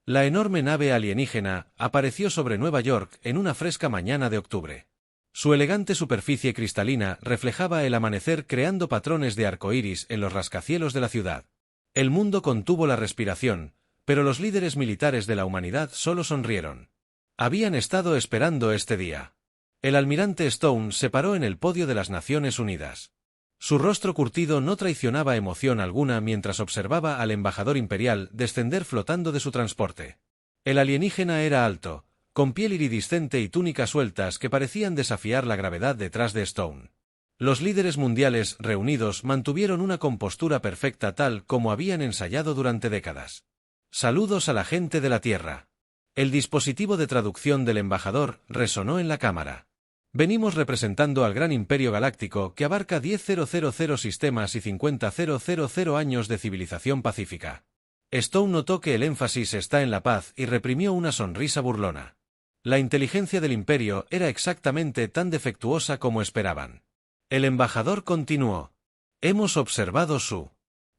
La enorme nave alienígena apareció sobre Nueva York en una fresca mañana de octubre. Su elegante superficie cristalina reflejaba el amanecer creando patrones de arcoíris en los rascacielos de la ciudad. El mundo contuvo la respiración, pero los líderes militares de la humanidad solo sonrieron. Habían estado esperando este día. El almirante Stone se paró en el podio de las Naciones Unidas. Su rostro curtido no traicionaba emoción alguna mientras observaba al embajador imperial descender flotando de su transporte. El alienígena era alto, con piel iridiscente y túnicas sueltas que parecían desafiar la gravedad detrás de Stone. Los líderes mundiales reunidos mantuvieron una compostura perfecta tal como habían ensayado durante décadas. Saludos a la gente de la Tierra. El dispositivo de traducción del embajador resonó en la cámara. Venimos representando al gran imperio galáctico que abarca 10.000 sistemas y 50.000 años de civilización pacífica. Stone notó que el énfasis está en la paz y reprimió una sonrisa burlona. La inteligencia del imperio era exactamente tan defectuosa como esperaban. El embajador continuó. Hemos observado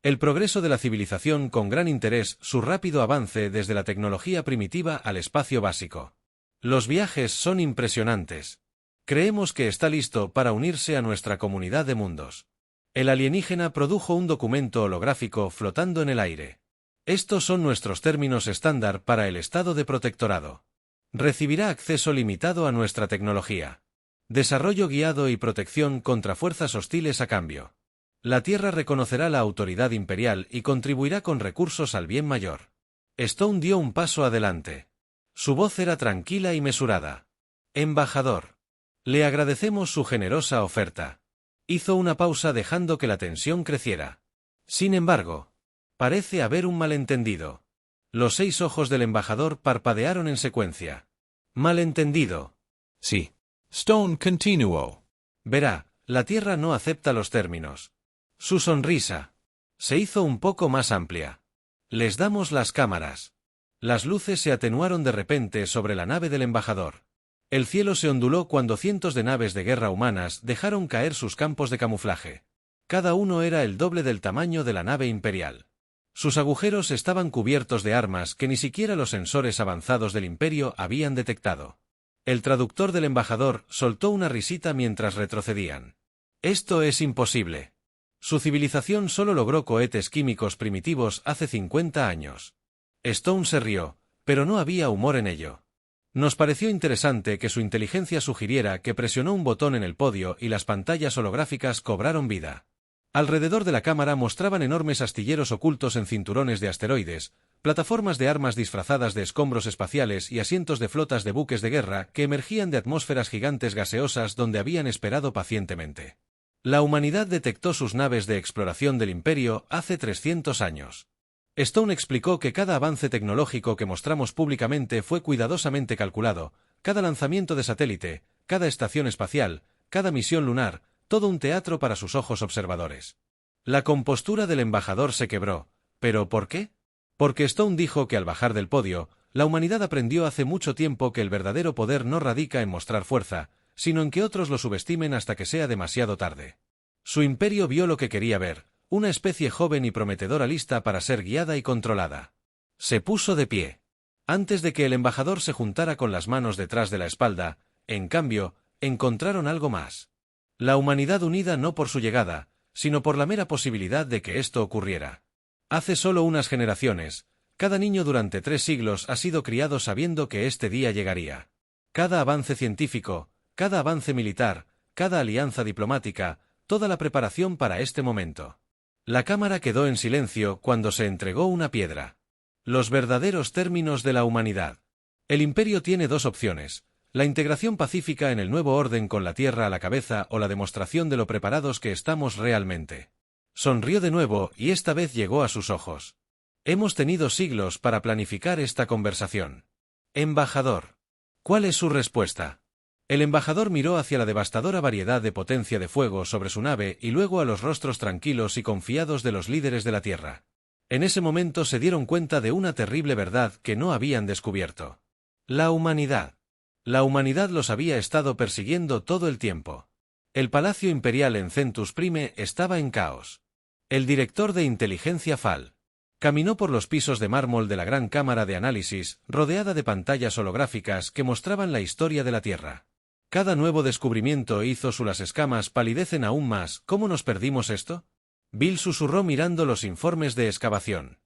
el progreso de la civilización con gran interés, su rápido avance desde la tecnología primitiva al espacio básico. Los viajes son impresionantes. Creemos que está listo para unirse a nuestra comunidad de mundos. El alienígena produjo un documento holográfico flotando en el aire. Estos son nuestros términos estándar para el estado de protectorado. Recibirá acceso limitado a nuestra tecnología. Desarrollo guiado y protección contra fuerzas hostiles a cambio. La Tierra reconocerá la autoridad imperial y contribuirá con recursos al bien mayor. Stone dio un paso adelante. Su voz era tranquila y mesurada. Embajador. Le agradecemos su generosa oferta. Hizo una pausa dejando que la tensión creciera. Sin embargo, parece haber un malentendido. Los 6 ojos del embajador parpadearon en secuencia. Malentendido. Sí. Stone continuó. Verá, la Tierra no acepta los términos. Su sonrisa se hizo un poco más amplia. Les damos las cámaras. Las luces se atenuaron de repente sobre la nave del embajador. El cielo se onduló cuando cientos de naves de guerra humanas dejaron caer sus campos de camuflaje. Cada uno era el doble del tamaño de la nave imperial. Sus agujeros estaban cubiertos de armas que ni siquiera los sensores avanzados del imperio habían detectado. El traductor del embajador soltó una risita mientras retrocedían. Esto es imposible. Su civilización solo logró cohetes químicos primitivos hace 50 años. Stone se rió, pero no había humor en ello. Nos pareció interesante que su inteligencia sugiriera que presionó un botón en el podio y las pantallas holográficas cobraron vida. Alrededor de la cámara mostraban enormes astilleros ocultos en cinturones de asteroides, plataformas de armas disfrazadas de escombros espaciales y asientos de flotas de buques de guerra que emergían de atmósferas gigantes gaseosas donde habían esperado pacientemente. La humanidad detectó sus naves de exploración del imperio hace 300 años. Stone explicó que cada avance tecnológico que mostramos públicamente fue cuidadosamente calculado, cada lanzamiento de satélite, cada estación espacial, cada misión lunar, todo un teatro para sus ojos observadores. La compostura del embajador se quebró. ¿Pero por qué? Porque Stone dijo que al bajar del podio, la humanidad aprendió hace mucho tiempo que el verdadero poder no radica en mostrar fuerza, sino en que otros lo subestimen hasta que sea demasiado tarde. Su imperio vio lo que quería ver. Una especie joven y prometedora lista para ser guiada y controlada. Se puso de pie. Antes de que el embajador se juntara con las manos detrás de la espalda, en cambio, encontraron algo más. La humanidad unida no por su llegada, sino por la mera posibilidad de que esto ocurriera. Hace solo unas generaciones, cada niño durante 3 siglos ha sido criado sabiendo que este día llegaría. Cada avance científico, cada avance militar, cada alianza diplomática, toda la preparación para este momento. La cámara quedó en silencio cuando se entregó una piedra. Los verdaderos términos de la humanidad. El imperio tiene 2 opciones: la integración pacífica en el nuevo orden con la Tierra a la cabeza o la demostración de lo preparados que estamos realmente. Sonrió de nuevo y esta vez llegó a sus ojos. Hemos tenido siglos para planificar esta conversación. Embajador. ¿Cuál es su respuesta? El embajador miró hacia la devastadora variedad de potencia de fuego sobre su nave y luego a los rostros tranquilos y confiados de los líderes de la Tierra. En ese momento se dieron cuenta de una terrible verdad que no habían descubierto. La humanidad. La humanidad los había estado persiguiendo todo el tiempo. El Palacio Imperial en Centus Prime estaba en caos. El director de inteligencia Fal Caminó por los pisos de mármol de la gran cámara de análisis, rodeada de pantallas holográficas que mostraban la historia de la Tierra. Cada nuevo descubrimiento hizo las escamas palidecen aún más. ¿Cómo nos perdimos esto? Bill susurró mirando los informes de excavación.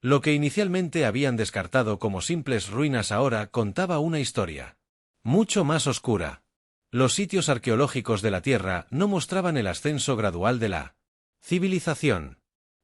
Lo que inicialmente habían descartado como simples ruinas ahora contaba una historia mucho más oscura. Los sitios arqueológicos de la Tierra no mostraban el ascenso gradual de la civilización.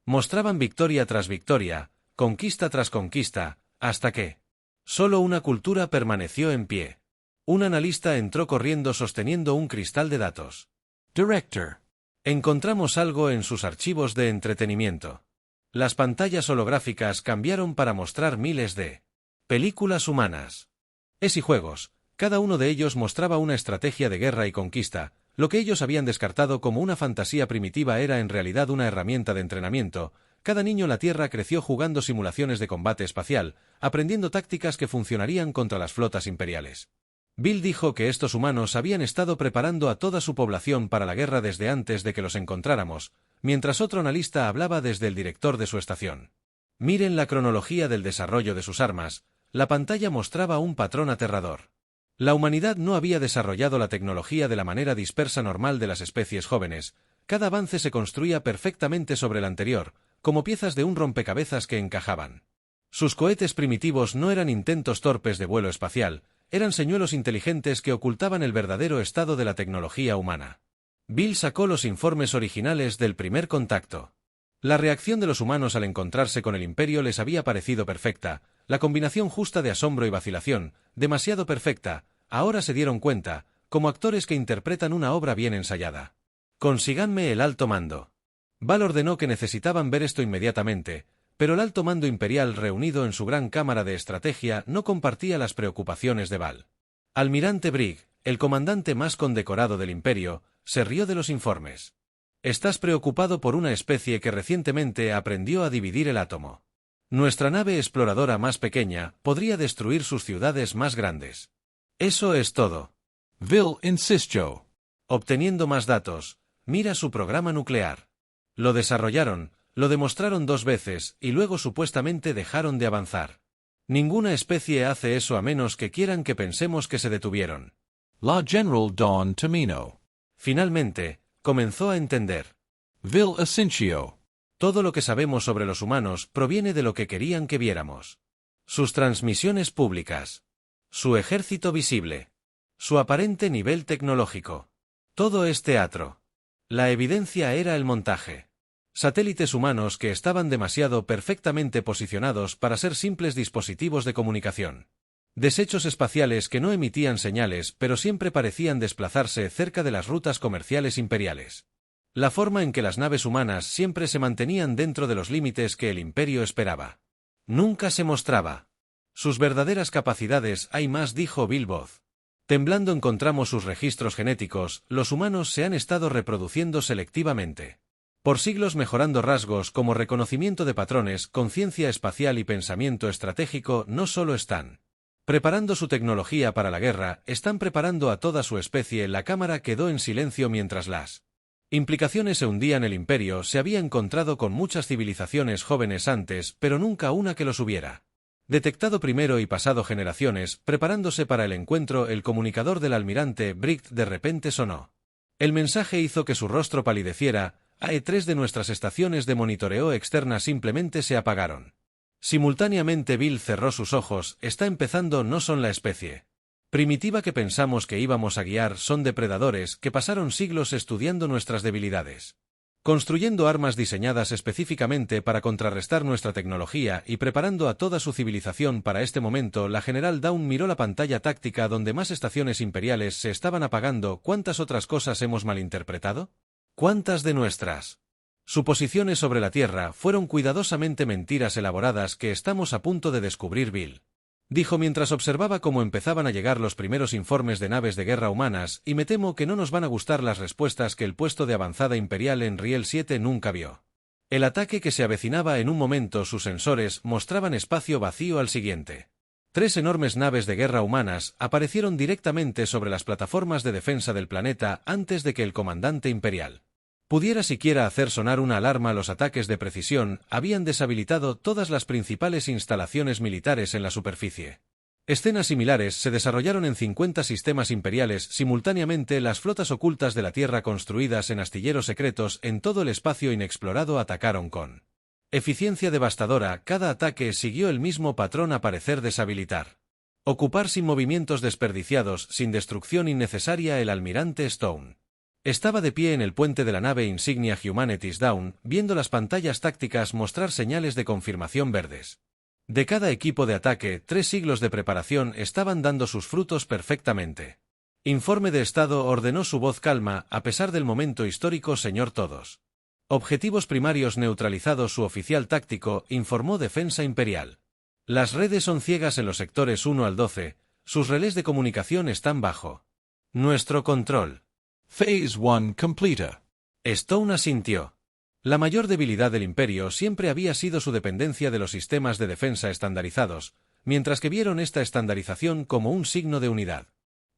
Mostraban victoria tras victoria, conquista tras conquista, hasta que solo una cultura permaneció en pie. Un analista entró corriendo sosteniendo un cristal de datos. Director. Encontramos algo en sus archivos de entretenimiento. Las pantallas holográficas cambiaron para mostrar miles de películas humanas y juegos. Cada uno de ellos mostraba una estrategia de guerra y conquista. Lo que ellos habían descartado como una fantasía primitiva era en realidad una herramienta de entrenamiento. Cada niño en la Tierra creció jugando simulaciones de combate espacial, aprendiendo tácticas que funcionarían contra las flotas imperiales. Bill dijo que estos humanos habían estado preparando a toda su población para la guerra desde antes de que los encontráramos, mientras otro analista hablaba desde el director de su estación. Miren la cronología del desarrollo de sus armas. La pantalla mostraba un patrón aterrador. La humanidad no había desarrollado la tecnología de la manera dispersa normal de las especies jóvenes. Cada avance se construía perfectamente sobre el anterior, como piezas de un rompecabezas que encajaban. Sus cohetes primitivos no eran intentos torpes de vuelo espacial, eran señuelos inteligentes que ocultaban el verdadero estado de la tecnología humana. Bill sacó los informes originales del primer contacto. La reacción de los humanos al encontrarse con el Imperio les había parecido perfecta, la combinación justa de asombro y vacilación, demasiado perfecta. Ahora se dieron cuenta, como actores que interpretan una obra bien ensayada. Consíganme el alto mando. Val ordenó que necesitaban ver esto inmediatamente, pero el alto mando imperial reunido en su gran cámara de estrategia no compartía las preocupaciones de Val. Almirante Brigg, el comandante más condecorado del Imperio, se rió de los informes. Estás preocupado por una especie que recientemente aprendió a dividir el átomo. Nuestra nave exploradora más pequeña podría destruir sus ciudades más grandes. Eso es todo. Vil insistió. Obteniendo más datos, mira su programa nuclear. Lo desarrollaron, lo demostraron 2 veces y luego supuestamente dejaron de avanzar. Ninguna especie hace eso a menos que quieran que pensemos que se detuvieron. La General Don Tomino. Finalmente, comenzó a entender. Vil asintió. Todo lo que sabemos sobre los humanos proviene de lo que querían que viéramos. Sus transmisiones públicas. Su ejército visible. Su aparente nivel tecnológico. Todo es teatro. La evidencia era el montaje. Satélites humanos que estaban demasiado perfectamente posicionados para ser simples dispositivos de comunicación. Desechos espaciales que no emitían señales pero siempre parecían desplazarse cerca de las rutas comerciales imperiales. La forma en que las naves humanas siempre se mantenían dentro de los límites que el Imperio esperaba. Nunca se mostraba. Sus verdaderas capacidades hay más, dijo Bill Voz. Temblando encontramos sus registros genéticos, los humanos se han estado reproduciendo selectivamente. Por siglos mejorando rasgos como reconocimiento de patrones, conciencia espacial y pensamiento estratégico no solo están preparando su tecnología para la guerra, están preparando a toda su especie. La cámara quedó en silencio mientras las implicaciones se hundían. El Imperio se había encontrado con muchas civilizaciones jóvenes antes, pero nunca una que los hubiera detectado primero y pasado generaciones, preparándose para el encuentro. El comunicador del almirante Brigg de repente sonó. El mensaje hizo que su rostro palideciera. AE3 de nuestras estaciones de monitoreo externa simplemente se apagaron. Simultáneamente Bill cerró sus ojos. Está empezando. No son la especie primitiva que pensamos que íbamos a guiar, son depredadores que pasaron siglos estudiando nuestras debilidades, construyendo armas diseñadas específicamente para contrarrestar nuestra tecnología y preparando a toda su civilización para este momento. La general Dawn miró la pantalla táctica donde más estaciones imperiales se estaban apagando. ¿Cuántas otras cosas hemos malinterpretado? ¿Cuántas de nuestras suposiciones sobre la Tierra fueron cuidadosamente mentiras elaboradas que estamos a punto de descubrir? Bill dijo mientras observaba cómo empezaban a llegar los primeros informes de naves de guerra humanas, y me temo que no nos van a gustar las respuestas que el puesto de avanzada imperial en Riel 7 nunca vio. El ataque que se avecinaba en un momento. Sus sensores mostraban espacio vacío al siguiente. 3 enormes naves de guerra humanas aparecieron directamente sobre las plataformas de defensa del planeta antes de que el comandante imperial pudiera siquiera hacer sonar una alarma, los ataques de precisión habían deshabilitado todas las principales instalaciones militares en la superficie. Escenas similares se desarrollaron en 50 sistemas imperiales simultáneamente. Las flotas ocultas de la Tierra construidas en astilleros secretos en todo el espacio inexplorado atacaron con eficiencia devastadora. Cada ataque siguió el mismo patrón: aparecer, deshabilitar, ocupar sin movimientos desperdiciados, sin destrucción innecesaria. El almirante Stone estaba de pie en el puente de la nave insignia Humanity's Dawn, viendo las pantallas tácticas mostrar señales de confirmación verdes. De cada equipo de ataque, 3 siglos de preparación estaban dando sus frutos perfectamente. Informe de estado, ordenó su voz calma, a pesar del momento histórico, señor. Todos objetivos primarios neutralizados. Su oficial táctico informó. Defensa imperial. Las redes son ciegas en los sectores 1 al 12, sus relés de comunicación están bajo nuestro control. Phase 1 completa. Stone asintió. La mayor debilidad del Imperio siempre había sido su dependencia de los sistemas de defensa estandarizados, mientras que vieron esta estandarización como un signo de unidad.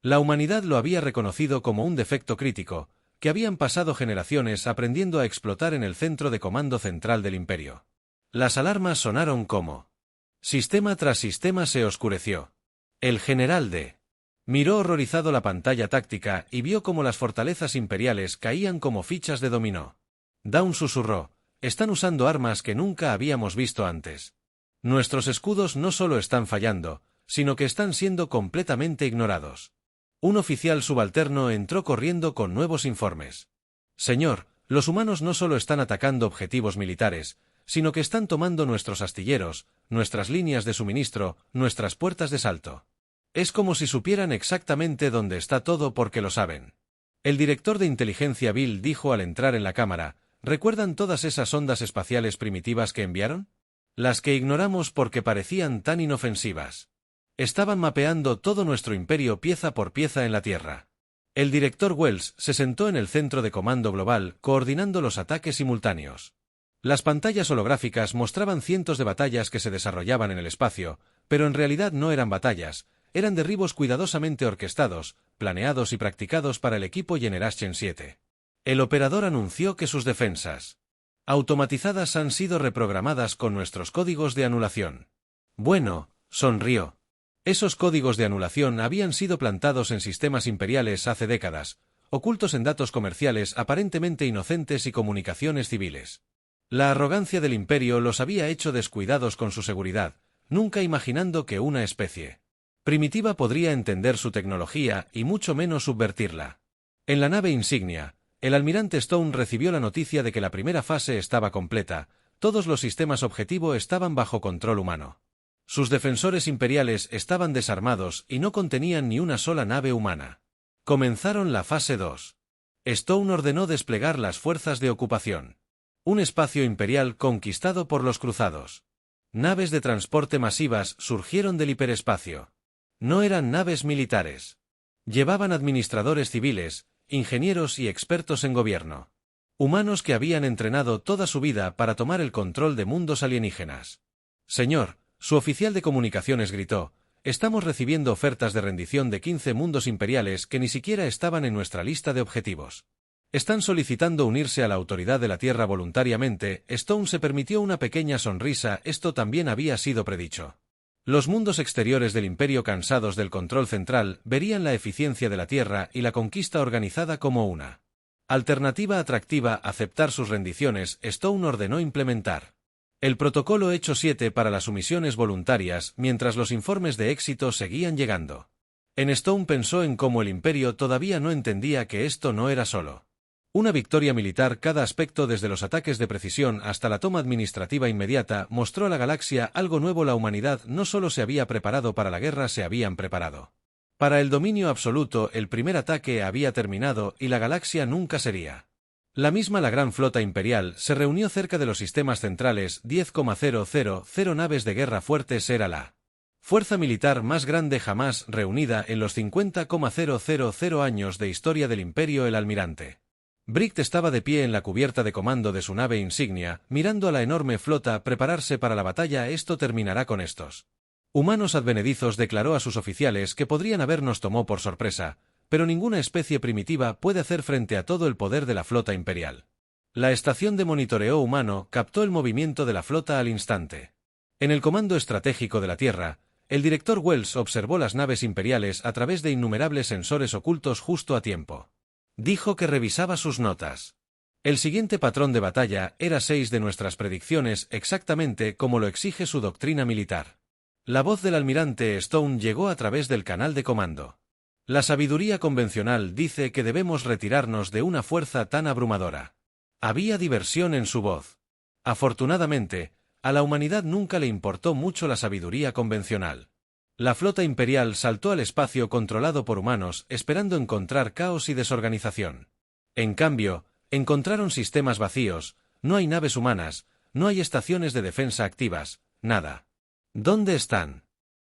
La humanidad lo había reconocido como un defecto crítico, que habían pasado generaciones aprendiendo a explotar en el centro de comando central del Imperio. Las alarmas sonaron como sistema tras sistema se oscureció. El general D. miró horrorizado la pantalla táctica y vio cómo las fortalezas imperiales caían como fichas de dominó. Dawn susurró: están usando armas que nunca habíamos visto antes. Nuestros escudos no solo están fallando, sino que están siendo completamente ignorados. Un oficial subalterno entró corriendo con nuevos informes. Señor, los humanos no solo están atacando objetivos militares, sino que están tomando nuestros astilleros, nuestras líneas de suministro, nuestras puertas de salto. Es como si supieran exactamente dónde está todo porque lo saben. El director de inteligencia Bill dijo al entrar en la cámara: ¿recuerdan todas esas ondas espaciales primitivas que enviaron? Las que ignoramos porque parecían tan inofensivas. Estaban mapeando todo nuestro imperio pieza por pieza en la Tierra. El director Wells se sentó en el centro de comando global, coordinando los ataques simultáneos. Las pantallas holográficas mostraban cientos de batallas que se desarrollaban en el espacio, pero en realidad no eran batallas, eran derribos cuidadosamente orquestados, planeados y practicados para el equipo Generation 7. El operador anunció que sus defensas automatizadas han sido reprogramadas con nuestros códigos de anulación. Bueno, sonrió. Esos códigos de anulación habían sido plantados en sistemas imperiales hace décadas, ocultos en datos comerciales aparentemente inocentes y comunicaciones civiles. La arrogancia del Imperio los había hecho descuidados con su seguridad, nunca imaginando que una especie primitiva podría entender su tecnología y mucho menos subvertirla. En la nave insignia, el almirante Stone recibió la noticia de que la primera fase estaba completa, todos los sistemas objetivo estaban bajo control humano. Sus defensores imperiales estaban desarmados y no contenían ni una sola nave humana. Comenzaron la fase 2. Stone ordenó desplegar las fuerzas de ocupación. Un espacio imperial conquistado por los cruzados. Naves de transporte masivas surgieron del hiperespacio. No eran naves militares. Llevaban administradores civiles, ingenieros y expertos en gobierno. Humanos que habían entrenado toda su vida para tomar el control de mundos alienígenas. Señor, su oficial de comunicaciones gritó: estamos recibiendo ofertas de rendición de 15 mundos imperiales que ni siquiera estaban en nuestra lista de objetivos. Están solicitando unirse a la autoridad de la Tierra voluntariamente. Stone se permitió una pequeña sonrisa, esto también había sido predicho. Los mundos exteriores del Imperio, cansados del control central, verían la eficiencia de la Tierra y la conquista organizada como una alternativa atractiva. Aceptar sus rendiciones. Stone ordenó implementar el protocolo Hecho 7 para las sumisiones voluntarias, mientras los informes de éxito seguían llegando. En Stone pensó en cómo el Imperio todavía no entendía que esto no era solo una victoria militar. Cada aspecto, desde los ataques de precisión hasta la toma administrativa inmediata, mostró a la galaxia algo nuevo. La humanidad no solo se había preparado para la guerra, se habían preparado para el dominio absoluto. El primer ataque había terminado y la galaxia nunca sería la misma. La gran flota imperial se reunió cerca de los sistemas centrales. 10,000 naves de guerra fuertes. Era la fuerza militar más grande jamás reunida en los 50,000 años de historia del Imperio. El almirante Bright estaba de pie en la cubierta de comando de su nave insignia, mirando a la enorme flota prepararse para la batalla. Esto terminará con estos humanos advenedizos, declaró a sus oficiales, que podrían habernos tomado por sorpresa, pero ninguna especie primitiva puede hacer frente a todo el poder de la flota imperial. La estación de monitoreo humano captó el movimiento de la flota al instante. En el comando estratégico de la Tierra, el director Wells observó las naves imperiales a través de innumerables sensores ocultos justo a tiempo. Dijo que revisaba sus notas. El siguiente patrón de batalla era 6 de nuestras predicciones exactamente como lo exige su doctrina militar. La voz del almirante Stone llegó a través del canal de comando. La sabiduría convencional dice que debemos retirarnos de una fuerza tan abrumadora. Había diversión en su voz. Afortunadamente, a la humanidad nunca le importó mucho la sabiduría convencional. La flota imperial saltó al espacio controlado por humanos esperando encontrar caos y desorganización. En cambio, encontraron sistemas vacíos, no hay naves humanas, no hay estaciones de defensa activas, nada. ¿Dónde están?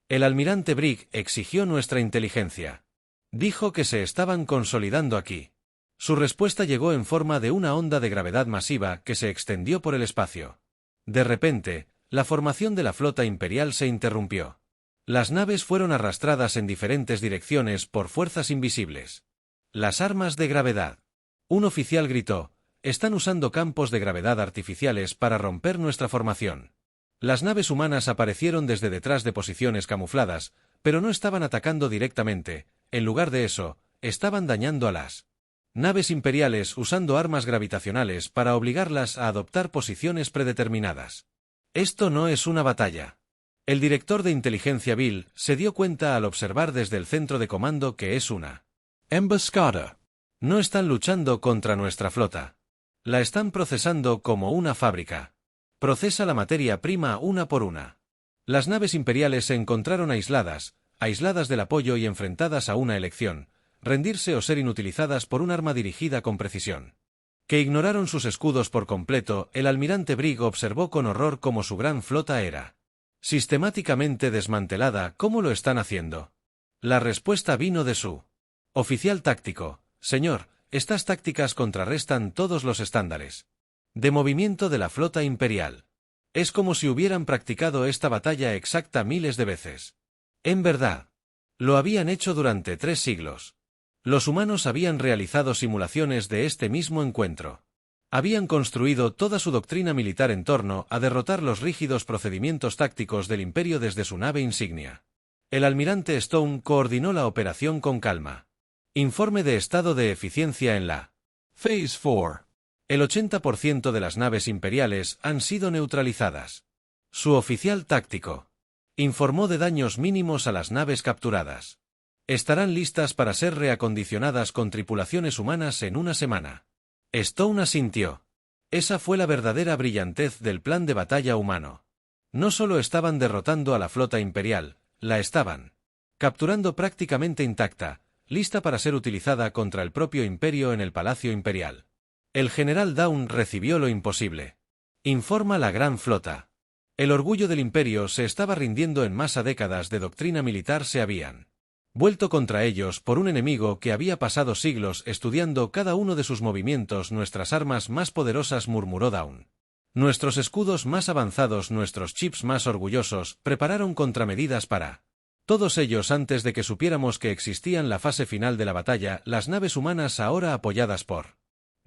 El almirante Brigg exigió nuestra inteligencia. Dijo que se estaban consolidando aquí. Su respuesta llegó en forma de una onda de gravedad masiva que se extendió por el espacio. De repente, la formación de la flota imperial se interrumpió. Las naves fueron arrastradas en diferentes direcciones por fuerzas invisibles. Las armas de gravedad. Un oficial gritó: «Están usando campos de gravedad artificiales para romper nuestra formación». Las naves humanas aparecieron desde detrás de posiciones camufladas, pero no estaban atacando directamente, en lugar de eso, estaban dañando a las naves imperiales usando armas gravitacionales para obligarlas a adoptar posiciones predeterminadas. Esto no es una batalla. El director de inteligencia Bill se dio cuenta al observar desde el centro de comando que es una emboscada. No están luchando contra nuestra flota. La están procesando como una fábrica. Procesa la materia prima una por una. Las naves imperiales se encontraron aisladas del apoyo y enfrentadas a una elección: rendirse o ser inutilizadas por un arma dirigida con precisión. Que ignoraron sus escudos por completo. El almirante Brigg observó con horror cómo su gran flota era sistemáticamente desmantelada. ¿Cómo lo están haciendo? La respuesta vino de su oficial táctico: «Señor, estas tácticas contrarrestan todos los estándares de movimiento de la flota imperial. Es como si hubieran practicado esta batalla exacta miles de veces». En verdad, lo habían hecho durante 3 siglos. Los humanos habían realizado simulaciones de este mismo encuentro. Habían construido toda su doctrina militar en torno a derrotar los rígidos procedimientos tácticos del Imperio desde su nave insignia. El almirante Stone coordinó la operación con calma. Informe de estado de eficiencia en la Phase 4. El 80% de las naves imperiales han sido neutralizadas. Su oficial táctico informó de daños mínimos a las naves capturadas. Estarán listas para ser reacondicionadas con tripulaciones humanas en una semana. Stone asintió. Esa fue la verdadera brillantez del plan de batalla humano. No solo estaban derrotando a la flota imperial, la estaban capturando prácticamente intacta, lista para ser utilizada contra el propio imperio en el Palacio Imperial. El general Dawn recibió lo imposible. Informa la gran flota. El orgullo del imperio se estaba rindiendo en masa. Décadas de doctrina militar se habían vuelto contra ellos por un enemigo que había pasado siglos estudiando cada uno de sus movimientos. Nuestras armas más poderosas, murmuró Dawn. Nuestros escudos más avanzados, nuestros chips más orgullosos, prepararon contramedidas para todos ellos antes de que supiéramos que existían. La fase final de la batalla, las naves humanas, ahora apoyadas por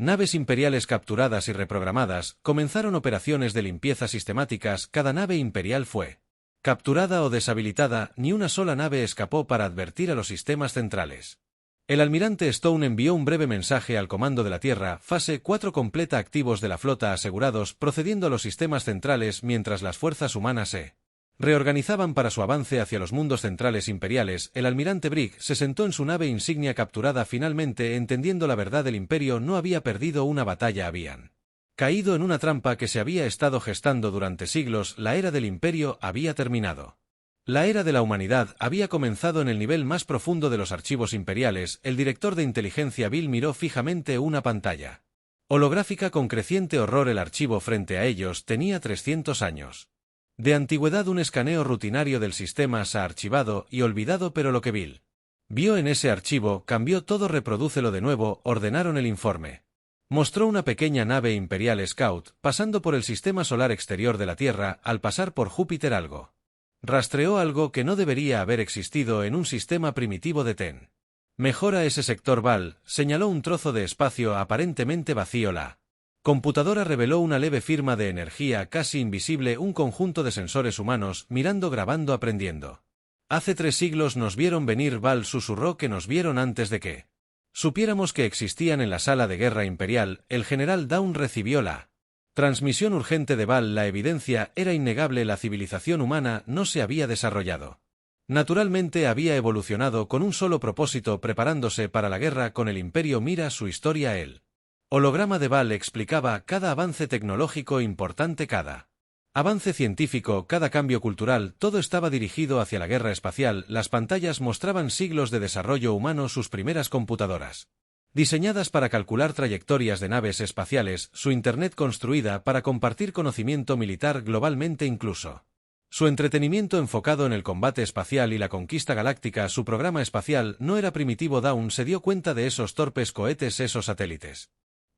naves imperiales capturadas y reprogramadas, comenzaron operaciones de limpieza sistemáticas. Cada nave imperial fue capturada o deshabilitada, ni una sola nave escapó para advertir a los sistemas centrales. El almirante Stone envió un breve mensaje al comando de la Tierra: fase 4 completa, activos de la flota asegurados, procediendo a los sistemas centrales mientras las fuerzas humanas se reorganizaban para su avance hacia los mundos centrales imperiales. El almirante Brigg se sentó en su nave insignia capturada. Finalmente, entendiendo la verdad, el imperio no había perdido una batalla, habían caído en una trampa que se había estado gestando durante siglos. La era del imperio había terminado. La era de la humanidad había comenzado en el nivel más profundo de los archivos imperiales. El director de inteligencia Bill miró fijamente una pantalla holográfica con creciente horror. El archivo frente a ellos tenía 300 años de antigüedad. Un escaneo rutinario del sistema se ha archivado y olvidado, pero lo que Bill vio en ese archivo cambió todo. Reprodúcelo de nuevo, ordenaron el informe. Mostró una pequeña nave imperial Scout pasando por el sistema solar exterior de la Tierra. Al pasar por Júpiter, algo rastreó algo que no debería haber existido en un sistema primitivo de TEN. Mejora ese sector. Val señaló un trozo de espacio aparentemente vacío. La Computadora reveló una leve firma de energía casi invisible, un conjunto de sensores humanos, mirando, grabando, aprendiendo. Hace 3 siglos nos vieron venir. Val susurró que nos vieron antes de que supiéramos que existían en la sala de guerra imperial. El general Dawn recibió la transmisión urgente de Val. La evidencia era innegable, la civilización humana no se había desarrollado. Naturalmente había evolucionado con un solo propósito, preparándose para la guerra con el Imperio. Mira su historia. El holograma de Val explicaba cada avance tecnológico importante, cada avance científico, cada cambio cultural, todo estaba dirigido hacia la guerra espacial. Las pantallas mostraban siglos de desarrollo humano, sus primeras computadoras diseñadas para calcular trayectorias de naves espaciales, su Internet construida para compartir conocimiento militar globalmente, incluso su entretenimiento enfocado en el combate espacial y la conquista galáctica. Su programa espacial no era primitivo. Dawn se dio cuenta de esos torpes cohetes, esos satélites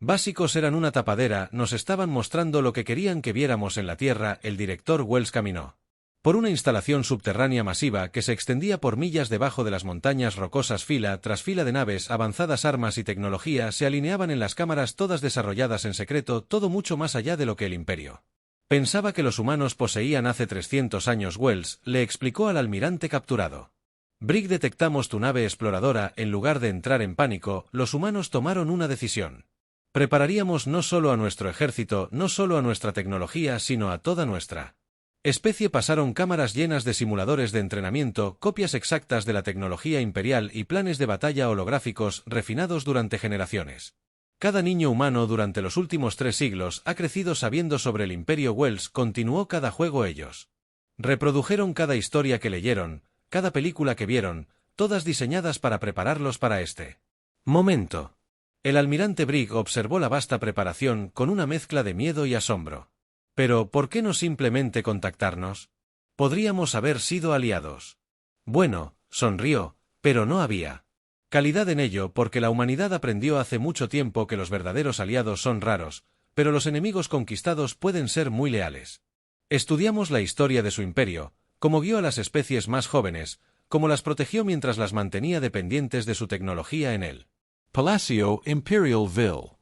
básicos eran una tapadera, nos estaban mostrando lo que querían que viéramos en la Tierra. El director Wells caminó por una instalación subterránea masiva que se extendía por millas debajo de las montañas rocosas. Fila tras fila de naves, avanzadas armas y tecnología se alineaban en las cámaras, todas desarrolladas en secreto, todo mucho más allá de lo que el Imperio pensaba que los humanos poseían hace 300 años. Wells le explicó al almirante capturado: Brig, detectamos tu nave exploradora. En lugar de entrar en pánico, los humanos tomaron una decisión. Prepararíamos no solo a nuestro ejército, no solo a nuestra tecnología, sino a toda nuestra especie. Pasaron cámaras llenas de simuladores de entrenamiento, copias exactas de la tecnología imperial y planes de batalla holográficos refinados durante generaciones. Cada niño humano durante los últimos 3 siglos ha crecido sabiendo sobre el Imperio. Wells continuó: cada juego ellos reprodujeron, cada historia que leyeron, cada película que vieron, todas diseñadas para prepararlos para este momento. El almirante Brig observó la vasta preparación con una mezcla de miedo y asombro. Pero, ¿por qué no simplemente contactarnos? Podríamos haber sido aliados. Bueno, sonrió, pero no había calidad en ello, porque la humanidad aprendió hace mucho tiempo que los verdaderos aliados son raros, pero los enemigos conquistados pueden ser muy leales. Estudiamos la historia de su imperio, cómo guió a las especies más jóvenes, cómo las protegió mientras las mantenía dependientes de su tecnología en él. Palacio Imperialville.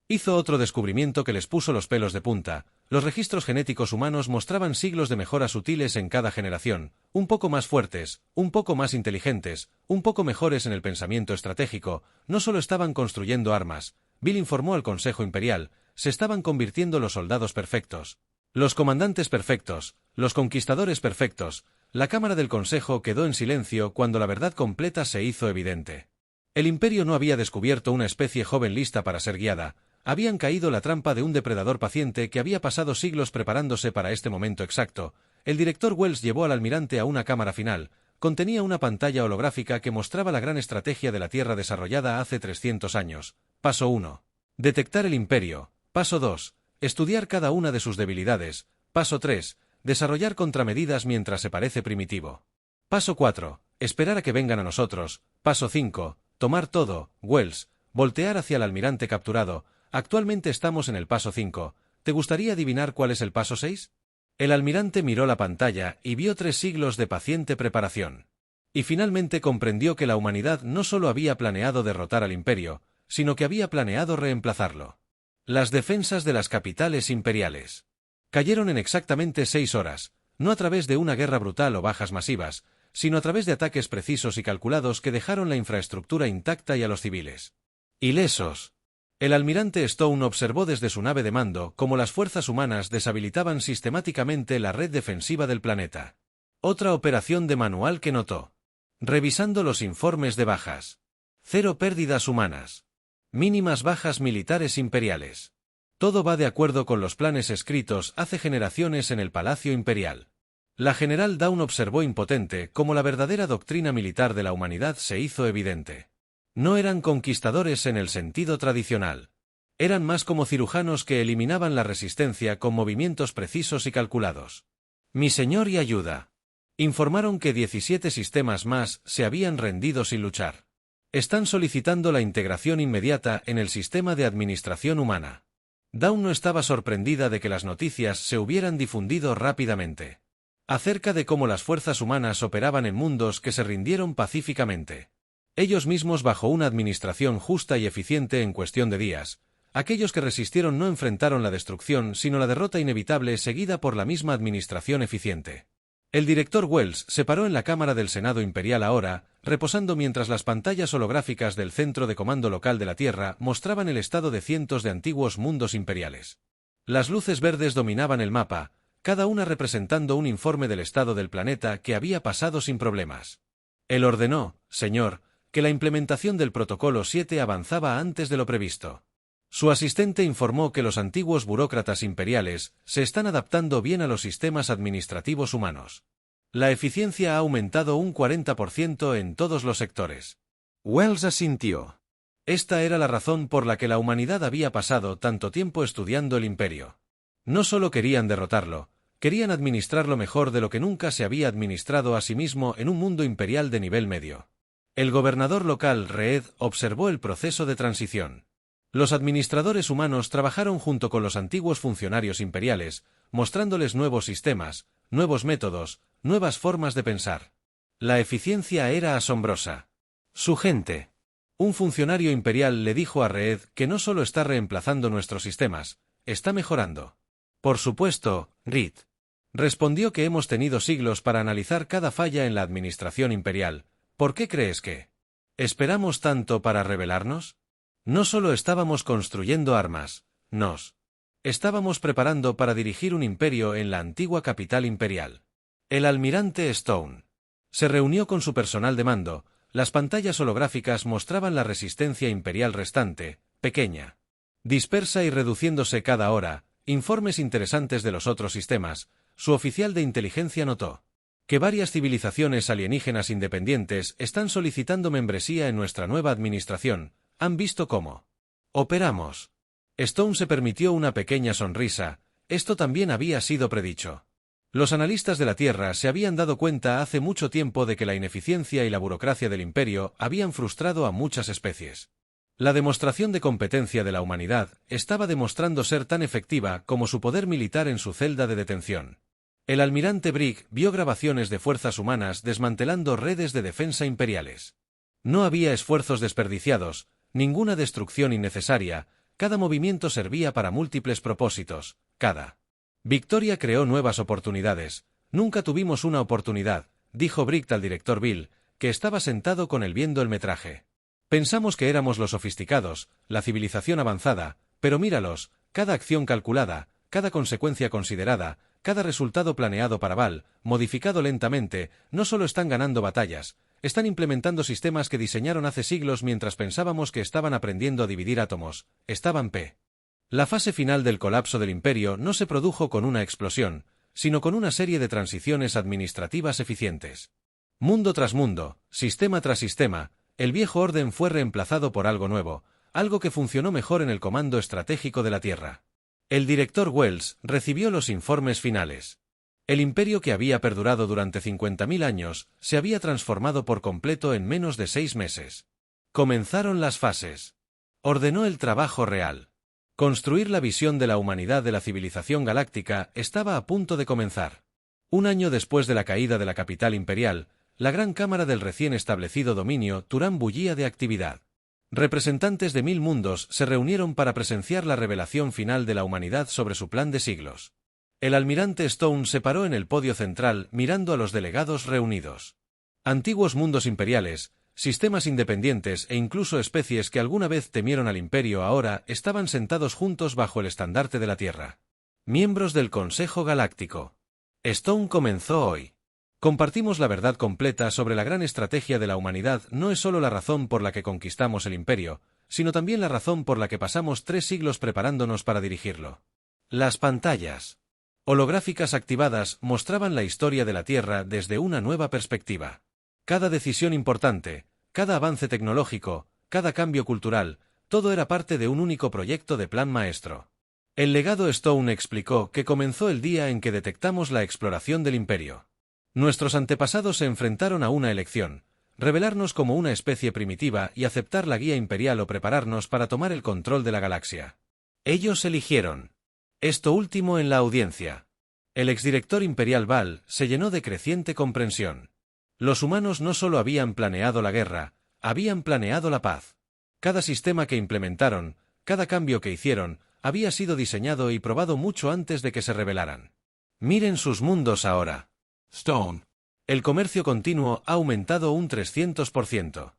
Hizo otro descubrimiento que les puso los pelos de punta. Los registros genéticos humanos mostraban siglos de mejoras sutiles en cada generación, un poco más fuertes, un poco más inteligentes, un poco mejores en el pensamiento estratégico. No solo estaban construyendo armas, Bill informó al Consejo Imperial, se estaban convirtiendo los soldados perfectos, los comandantes perfectos, los conquistadores perfectos. La Cámara del Consejo quedó en silencio cuando la verdad completa se hizo evidente. El Imperio no había descubierto una especie joven lista para ser guiada, habían caído la trampa de un depredador paciente que había pasado siglos preparándose para este momento exacto. El director Wells llevó al almirante a una cámara final, contenía una pantalla holográfica que mostraba la gran estrategia de la Tierra desarrollada hace 300 años. Paso 1. Detectar el Imperio. Paso 2. Estudiar cada una de sus debilidades. Paso 3. Desarrollar contramedidas mientras se parece primitivo. Paso 4. Esperar a que vengan a nosotros. Paso 5. Tomar todo. Wells, voltear hacia el almirante capturado. Actualmente estamos en el paso 5. ¿Te gustaría adivinar cuál es el paso 6? El almirante miró la pantalla y vio 3 siglos de paciente preparación. Y finalmente comprendió que la humanidad no solo había planeado derrotar al Imperio, sino que había planeado reemplazarlo. Las defensas de las capitales imperiales cayeron en exactamente 6 horas, no a través de una guerra brutal o bajas masivas, sino a través de ataques precisos y calculados que dejaron la infraestructura intacta y a los civiles ilesos. El almirante Stone observó desde su nave de mando cómo las fuerzas humanas deshabilitaban sistemáticamente la red defensiva del planeta. Otra operación de manual que notó. Revisando los informes de bajas. 0 pérdidas humanas. Mínimas bajas militares imperiales. Todo va de acuerdo con los planes escritos hace generaciones en el Palacio Imperial. La general Dawn observó impotente cómo la verdadera doctrina militar de la humanidad se hizo evidente. No eran conquistadores en el sentido tradicional. Eran más como cirujanos que eliminaban la resistencia con movimientos precisos y calculados. Mi señor y ayuda. Informaron que 17 sistemas más se habían rendido sin luchar. Están solicitando la integración inmediata en el sistema de administración humana. Dawn no estaba sorprendida de que las noticias se hubieran difundido rápidamente acerca de cómo las fuerzas humanas operaban en mundos que se rindieron pacíficamente. Ellos mismos bajo una administración justa y eficiente en cuestión de días, Aquellos que resistieron no enfrentaron la destrucción sino la derrota inevitable seguida por la misma administración eficiente. El director Wells se paró en la Cámara del Senado Imperial ahora, reposando mientras las pantallas holográficas del Centro de Comando Local de la Tierra mostraban el estado de cientos de antiguos mundos imperiales. Las luces verdes dominaban el mapa, cada una representando un informe del estado del planeta que había pasado sin problemas. Él ordenó, señor, que la implementación del Protocolo 7 avanzaba antes de lo previsto. Su asistente informó que los antiguos burócratas imperiales se están adaptando bien a los sistemas administrativos humanos. La eficiencia ha aumentado un 40% en todos los sectores. Wells asintió. Esta era la razón por la que la humanidad había pasado tanto tiempo estudiando el imperio. No solo querían derrotarlo, querían administrarlo mejor de lo que nunca se había administrado a sí mismo en un mundo imperial de nivel medio. El gobernador local, Reed, observó el proceso de transición. Los administradores humanos trabajaron junto con los antiguos funcionarios imperiales, mostrándoles nuevos sistemas, nuevos métodos, nuevas formas de pensar. La eficiencia era asombrosa. Su gente. Un funcionario imperial le dijo a Reed que no solo está reemplazando nuestros sistemas, está mejorando. Por supuesto, Reed. Respondió que hemos tenido siglos para analizar cada falla en la administración imperial. ¿Por qué crees que esperamos tanto para rebelarnos? No solo estábamos construyendo armas, nos estábamos preparando para dirigir un imperio en la antigua capital imperial. El almirante Stone se reunió con su personal de mando. Las pantallas holográficas mostraban la resistencia imperial restante, pequeña, dispersa y reduciéndose cada hora, informes interesantes de los otros sistemas. Su oficial de inteligencia notó que varias civilizaciones alienígenas independientes están solicitando membresía en nuestra nueva administración. ¿Han visto cómo operamos? Stone se permitió una pequeña sonrisa. Esto también había sido predicho. Los analistas de la Tierra se habían dado cuenta hace mucho tiempo de que la ineficiencia y la burocracia del imperio habían frustrado a muchas especies. La demostración de competencia de la humanidad estaba demostrando ser tan efectiva como su poder militar en su celda de detención. El almirante Brigg vio grabaciones de fuerzas humanas desmantelando redes de defensa imperiales. No había esfuerzos desperdiciados, ninguna destrucción innecesaria, cada movimiento servía para múltiples propósitos, cada victoria creó nuevas oportunidades. Nunca tuvimos una oportunidad, dijo Brigg al director Bill, que estaba sentado con él viendo el metraje. Pensamos que éramos los sofisticados, la civilización avanzada, pero míralos, cada acción calculada, cada consecuencia considerada, cada resultado planeado para Val, modificado lentamente, no solo están ganando batallas, están implementando sistemas que diseñaron hace siglos mientras pensábamos que estaban aprendiendo a dividir átomos, estaban p. La fase final del colapso del imperio no se produjo con una explosión, sino con una serie de transiciones administrativas eficientes. Mundo tras mundo, sistema tras sistema, el viejo orden fue reemplazado por algo nuevo, algo que funcionó mejor en el comando estratégico de la Tierra. El director Wells recibió los informes finales. El imperio que había perdurado durante 50.000 años se había transformado por completo en menos de 6 meses. Comenzaron las fases. Ordenó el trabajo real. Construir la visión de la humanidad de la civilización galáctica estaba a punto de comenzar. Un año después de la caída de la capital imperial, la gran cámara del recién establecido dominio Turán bullía de actividad. Representantes de 1000 mundos se reunieron para presenciar la revelación final de la humanidad sobre su plan de siglos. El almirante Stone se paró en el podio central mirando a los delegados reunidos. Antiguos mundos imperiales, sistemas independientes e incluso especies que alguna vez temieron al imperio ahora estaban sentados juntos bajo el estandarte de la Tierra. Miembros del Consejo Galáctico. Stone comenzó hoy. Compartimos la verdad completa sobre la gran estrategia de la humanidad. No es solo la razón por la que conquistamos el imperio, sino también la razón por la que pasamos 3 siglos preparándonos para dirigirlo. Las pantallas holográficas activadas mostraban la historia de la Tierra desde una nueva perspectiva. Cada decisión importante, cada avance tecnológico, cada cambio cultural, todo era parte de un único proyecto de plan maestro. El legado Stone explicó que comenzó el día en que detectamos la exploración del imperio. Nuestros antepasados se enfrentaron a una elección: revelarnos como una especie primitiva y aceptar la guía imperial o prepararnos para tomar el control de la galaxia. Ellos eligieron esto último en la audiencia. El exdirector imperial Val se llenó de creciente comprensión. Los humanos no solo habían planeado la guerra, habían planeado la paz. Cada sistema que implementaron, cada cambio que hicieron, había sido diseñado y probado mucho antes de que se rebelaran. Miren sus mundos ahora. Stone. El comercio continuo ha aumentado un 300%.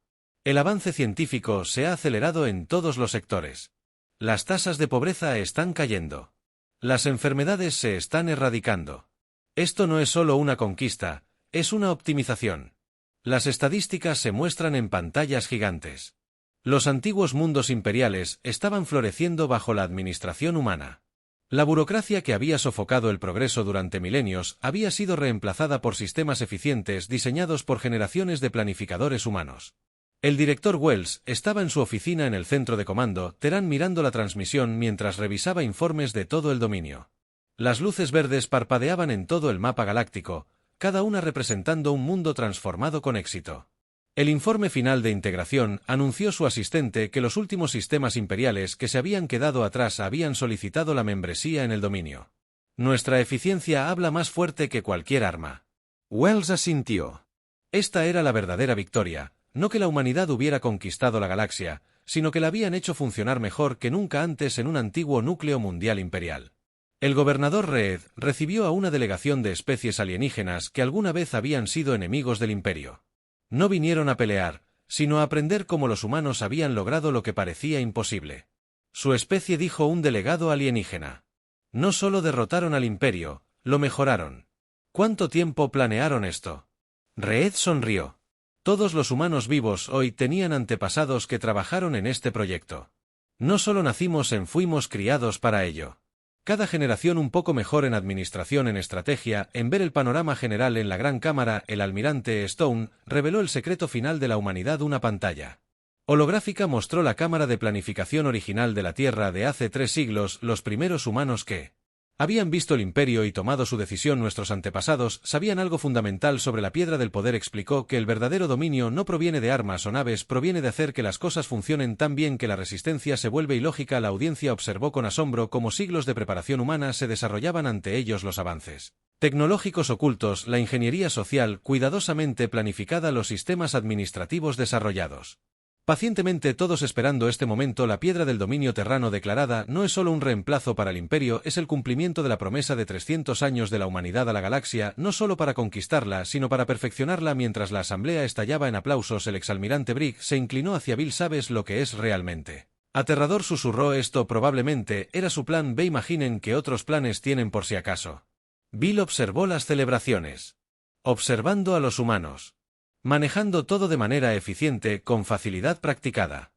El avance científico se ha acelerado en todos los sectores. Las tasas de pobreza están cayendo. Las enfermedades se están erradicando. Esto no es solo una conquista, es una optimización. Las estadísticas se muestran en pantallas gigantes. Los antiguos mundos imperiales estaban floreciendo bajo la administración humana. La burocracia que había sofocado el progreso durante milenios había sido reemplazada por sistemas eficientes diseñados por generaciones de planificadores humanos. El director Wells estaba en su oficina en el centro de comando, Terán, mirando la transmisión mientras revisaba informes de todo el dominio. Las luces verdes parpadeaban en todo el mapa galáctico, cada una representando un mundo transformado con éxito. El informe final de integración anunció su asistente que los últimos sistemas imperiales que se habían quedado atrás habían solicitado la membresía en el dominio. Nuestra eficiencia habla más fuerte que cualquier arma. Wells asintió. Esta era la verdadera victoria, no que la humanidad hubiera conquistado la galaxia, sino que la habían hecho funcionar mejor que nunca antes en un antiguo núcleo mundial imperial. El gobernador Reed recibió a una delegación de especies alienígenas que alguna vez habían sido enemigos del imperio. No vinieron a pelear, sino a aprender cómo los humanos habían logrado lo que parecía imposible. Su especie, dijo un delegado alienígena. No solo derrotaron al imperio, lo mejoraron. ¿Cuánto tiempo planearon esto? Reed sonrió. Todos los humanos vivos hoy tenían antepasados que trabajaron en este proyecto. No solo nacimos fuimos criados para ello. Cada generación un poco mejor en administración, en estrategia, en ver el panorama general. En la gran cámara, el almirante Stone reveló el secreto final de la humanidad. Una pantalla holográfica mostró la cámara de planificación original de la Tierra de hace 3 siglos. Los primeros humanos que habían visto el imperio y tomado su decisión, nuestros antepasados, sabían algo fundamental sobre la piedra del poder. Explicó que el verdadero dominio no proviene de armas o naves, proviene de hacer que las cosas funcionen tan bien que la resistencia se vuelve ilógica. La audiencia observó con asombro cómo siglos de preparación humana se desarrollaban ante ellos. Los avances tecnológicos ocultos, la ingeniería social cuidadosamente planificada, los sistemas administrativos desarrollados. Pacientemente todos esperando este momento. La piedra del dominio terrano declarada no es solo un reemplazo para el imperio, es el cumplimiento de la promesa de 300 años de la humanidad a la galaxia, no solo para conquistarla, sino para perfeccionarla. Mientras la asamblea estallaba en aplausos, el exalmirante Brigg se inclinó hacia Bill. ¿Sabes lo que es realmente aterrador?, susurró. Esto probablemente era su plan B. Imaginen qué otros planes tienen por si acaso. Bill observó las celebraciones, observando a los humanos, manejando todo de manera eficiente, con facilidad practicada.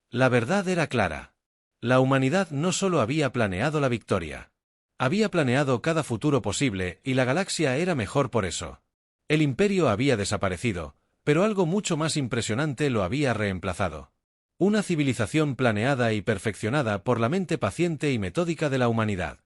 La verdad era clara. La humanidad no solo había planeado la victoria, había planeado cada futuro posible, y la galaxia era mejor por eso. El imperio había desaparecido, pero algo mucho más impresionante lo había reemplazado. Una civilización planeada y perfeccionada por la mente paciente y metódica de la humanidad.